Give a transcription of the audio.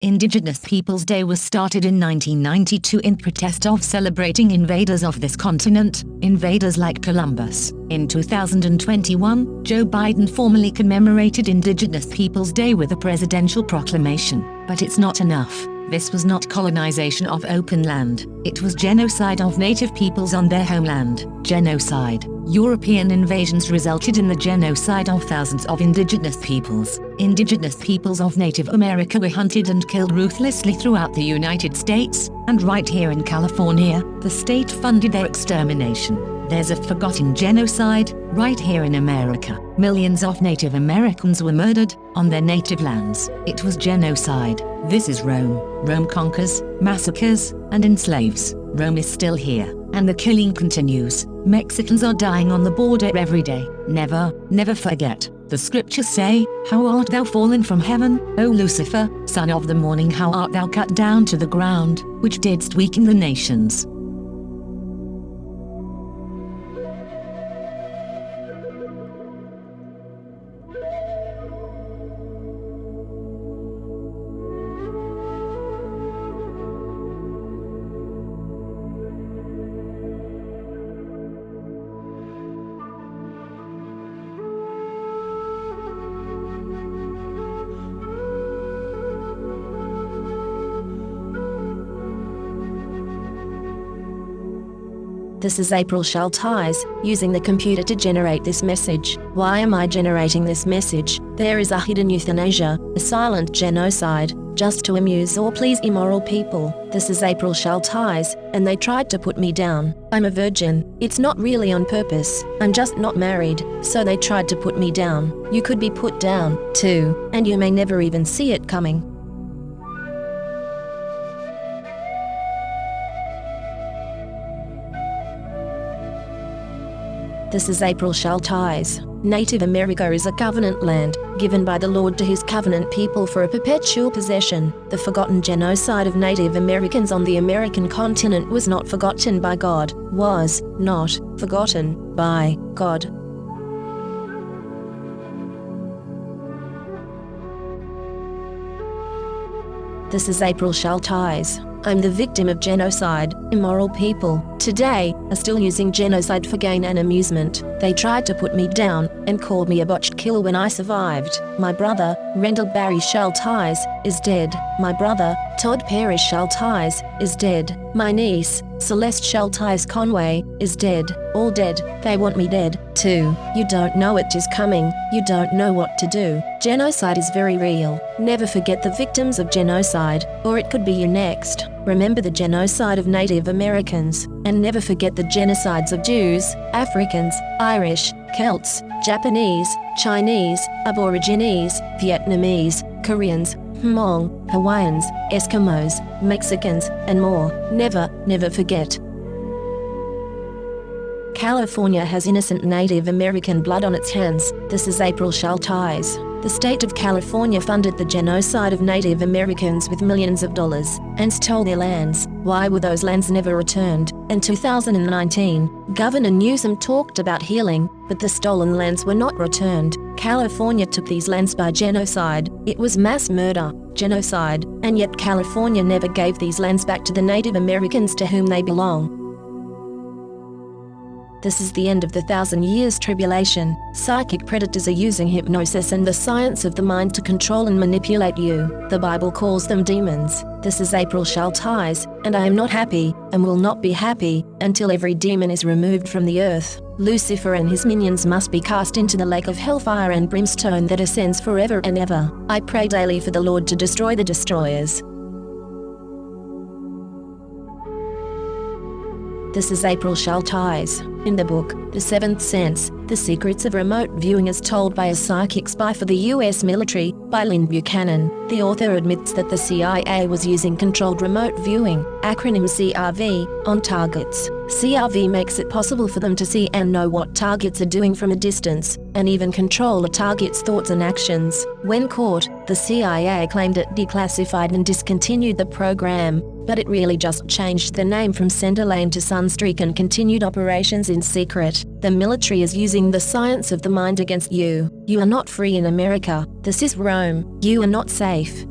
Indigenous Peoples Day was started in 1992 in protest of celebrating invaders of this continent, invaders like Columbus. In 2021, Joe Biden formally commemorated Indigenous Peoples Day with a presidential proclamation. But it's not enough. This was not colonization of open land. It was genocide of native peoples on their homeland. Genocide. European invasions resulted in the genocide of thousands of indigenous peoples. Indigenous peoples of Native America were hunted and killed ruthlessly throughout the United States, and right here in California, the state funded their extermination. There's a forgotten genocide, right here in America. Millions of Native Americans were murdered, on their native lands. It was genocide. This is Rome. Rome conquers, massacres, and enslaves. Rome is still here, and the killing continues. Mexicans are dying on the border every day. Never, never forget. The scriptures say, "How art thou fallen from heaven, O Lucifer, son of the morning, how art thou cut down to the ground, which didst weaken the nations." This is April Schulthies, using the computer to generate this message. Why am I generating this message? There is a hidden euthanasia, a silent genocide, just to amuse or please immoral people. This is April Schulthies, and they tried to put me down. I'm a virgin. It's not really on purpose. I'm just not married, so they tried to put me down. You could be put down, too, and you may never even see it coming. This is April Schulthies. Native America is a covenant land, given by the Lord to his covenant people for a perpetual possession. The forgotten genocide of Native Americans on the American continent was not forgotten by God, was not forgotten by God. This is April Schulthies. I'm the victim of genocide. Immoral people, today, are still using genocide for gain and amusement. They tried to put me down, and called me a botched kill when I survived. My brother, Randall Barry Schulthies, is dead. My brother, Todd Perry Schulthies, is dead. My niece, Celeste Schulthies Conway, is dead. All dead. They want me dead, too. You don't know it is coming. You don't know what to do. Genocide is very real. Never forget the victims of genocide, or it could be you next. Remember the genocide of Native Americans, and never forget the genocides of Jews, Africans, Irish, Celts, Japanese, Chinese, Aborigines, Vietnamese, Koreans, Hmong, Hawaiians, Eskimos, Mexicans, and more. Never, never forget. California has innocent Native American blood on its hands. This is April Schulthies. The state of California funded the genocide of Native Americans with millions of dollars, and stole their lands. Why were those lands never returned? In 2019, Governor Newsom talked about healing, but the stolen lands were not returned. California took these lands by genocide. It was mass murder, genocide, and yet California never gave these lands back to the Native Americans to whom they belong. This is the end of the 1,000 years tribulation. Psychic predators are using hypnosis and the science of the mind to control and manipulate you. The Bible calls them demons. This is April Schulthies, and I am not happy, and will not be happy, until every demon is removed from the earth. Lucifer and his minions must be cast into the lake of hellfire and brimstone that ascends forever and ever. I pray daily for the Lord to destroy the destroyers. This is April Schulthies. In the book, The Seventh Sense, The Secrets of Remote Viewing as Told by a Psychic Spy for the U.S. Military, by Lynn Buchanan, the author admits that the CIA was using controlled remote viewing, acronym CRV, on targets. CRV makes it possible for them to see and know what targets are doing from a distance, and even control a target's thoughts and actions. When caught, the CIA claimed it declassified and discontinued the program, but it really just changed the name from Center Lane to Sunstreak and continued operations in secret. The military is using the science of the mind against you. You are not free in America. This is Rome. You are not safe.